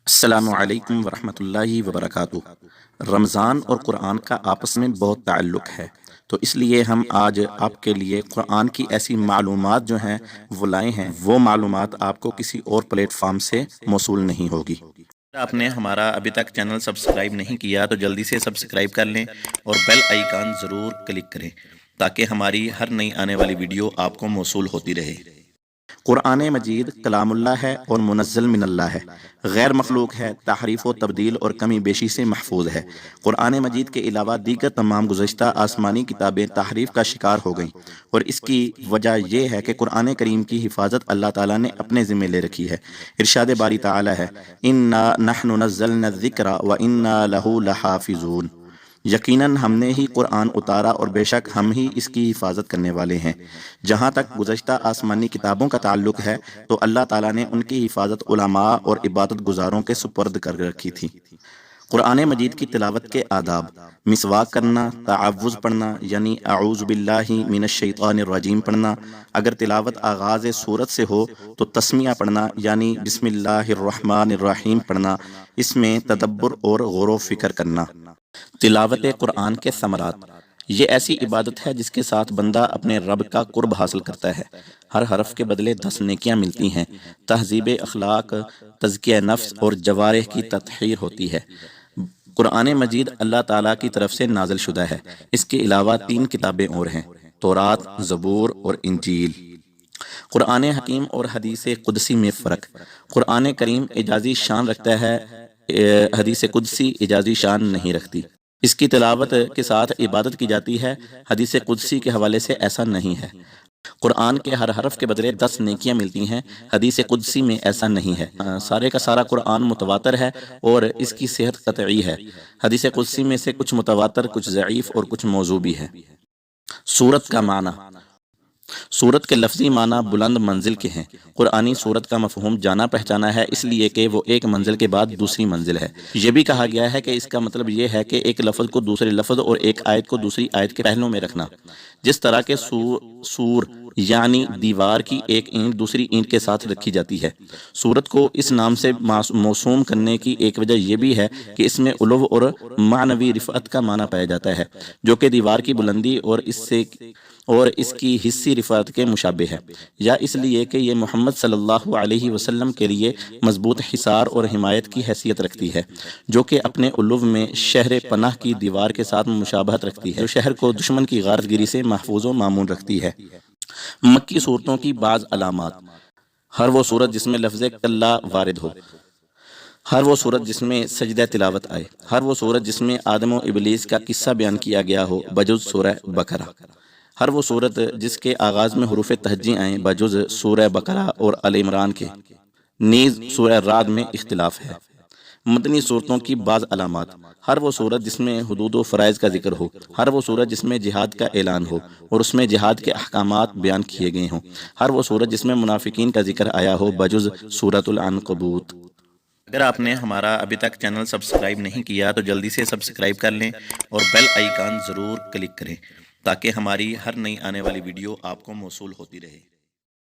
السلام علیکم ورحمۃ اللہ وبرکاتہ۔ رمضان اور قرآن کا آپس میں بہت تعلق ہے، تو اس لیے ہم آج آپ کے لیے قرآن کی ایسی معلومات جو ہیں وہ لائے ہیں۔ وہ معلومات آپ کو کسی اور پلیٹ فارم سے موصول نہیں ہوگی۔ آپ نے ہمارا ابھی تک چینل سبسکرائب نہیں کیا تو جلدی سے سبسکرائب کر لیں اور بیل آئیکن ضرور کلک کریں تاکہ ہماری ہر نئی آنے والی ویڈیو آپ کو موصول ہوتی رہے۔ قرآن مجید کلام اللہ ہے اور منزل من اللہ ہے، غیر مخلوق ہے، تحریف و تبدیل اور کمی بیشی سے محفوظ ہے۔ قرآن مجید کے علاوہ دیگر تمام گزشتہ آسمانی کتابیں تحریف کا شکار ہو گئیں، اور اس کی وجہ یہ ہے کہ قرآن کریم کی حفاظت اللہ تعالیٰ نے اپنے ذمہ لے رکھی ہے۔ ارشاد باری تعالیٰ ہے، اِنَّا نَحْنُ نَزَّلْنَا الذِّكْرَ وَإِنَّا لَهُ لَحَافِظُونَ، یقیناً ہم نے ہی قرآن اتارا اور بے شک ہم ہی اس کی حفاظت کرنے والے ہیں۔ جہاں تک گزشتہ آسمانی کتابوں کا تعلق ہے تو اللہ تعالیٰ نے ان کی حفاظت علماء اور عبادت گزاروں کے سپرد کر رکھی تھی۔ قرآن مجید کی تلاوت کے آداب: مسواک کرنا، تعوذ پڑھنا یعنی اعوذ باللہ من الشیطان الرجیم پڑھنا، اگر تلاوت آغاز سورت سے ہو تو تسمیہ پڑھنا یعنی بسم اللہ الرحمن الرحیم پڑھنا، اس میں تدبر اور غور و فکر کرنا۔ تلاوت قرآن کے ثمرات: یہ ایسی عبادت ہے جس کے ساتھ بندہ اپنے رب کا قرب حاصل کرتا ہے۔ ہر حرف کے بدلے 10 نیکیاں ملتی ہیں، تہذیب اخلاق، تزکیہ نفس اور جوارح کی تطہیر ہوتی ہے۔ قرآن مجید اللہ تعالیٰ کی طرف سے نازل شدہ ہے۔ اس کے علاوہ 3 کتابیں اور ہیں، تورات، زبور اور انجیل۔ قرآن حکیم اور حدیث قدسی میں فرق: قرآن کریم اجازی شان رکھتا ہے، حدیث قدسی اجازی شان نہیں رکھتی۔ اس کی تلاوت کے ساتھ عبادت کی جاتی ہے، حدیث قدسی کے حوالے سے ایسا نہیں ہے۔ قرآن کے ہر حرف کے بدلے 10 نیکیاں ملتی ہیں، حدیث قدسی میں ایسا نہیں ہے۔ سارے کا سارا قرآن متواتر ہے اور اس کی صحت قطعی ہے۔ حدیث قدسی میں سے کچھ متواتر، کچھ ضعیف اور کچھ موضوع بھی ہے۔ سورت کا معنی: سورت کے لفظی معنی بلند منزل کے ہیں۔ قرآنی سورت کا مفہوم جانا پہچانا ہے، اس لیے کہ وہ ایک منزل کے بعد دوسری منزل ہے۔ یہ بھی کہا گیا ہے کہ اس کا مطلب یہ ہے کہ ایک لفظ کو دوسرے لفظ اور ایک آیت کو دوسری آیت کے پہلوں میں رکھنا، جس طرح کہ سور یعنی دیوار کی ایک اینٹ دوسری اینٹ کے ساتھ رکھی جاتی ہے۔ سورت کو اس نام سے موسوم کرنے کی ایک وجہ یہ بھی ہے کہ اس میں علو اور معنوی رفعت کا معنی پایا جاتا ہے، جو کہ دیوار کی بلندی اور اس کی حصی رفعت کے مشابہ ہے، یا اس لیے کہ یہ محمد صلی اللہ علیہ وسلم کے لیے مضبوط حصار اور حمایت کی حیثیت رکھتی ہے، جو کہ اپنے علو میں شہر پناہ کی دیوار کے ساتھ مشابہت رکھتی ہے، جو شہر کو دشمن کی غارت گیری سے محفوظ و مامون رکھتی ہے۔ مکی صورتوں کی بعض علامات: ہر وہ صورت جس میں لفظ کلا وارد ہو، ہر وہ صورت جس میں سجدہ تلاوت آئے، ہر وہ صورت جس میں آدم و ابلیس کا قصہ بیان کیا گیا ہو بجز سورہ بقرہ، ہر وہ صورت جس کے آغاز میں حروف تہجی آئیں بجز سورہ بقرہ اور آل عمران کے، نیز سورہ رعد میں اختلاف ہے۔ مدنی صورتوں کی بعض علامات: ہر وہ صورت جس میں حدود و فرائض کا ذکر ہو، ہر وہ صورت جس میں جہاد کا اعلان ہو اور اس میں جہاد کے احکامات بیان کیے گئے ہوں، ہر وہ صورت جس میں منافقین کا ذکر آیا ہو بجز سورۃ العنکبوت۔ اگر آپ نے ہمارا ابھی تک چینل سبسکرائب نہیں کیا تو جلدی سے سبسکرائب کر لیں اور بیل آئیکن ضرور کلک کریں تاکہ ہماری ہر نئی آنے والی ویڈیو آپ کو موصول ہوتی رہے۔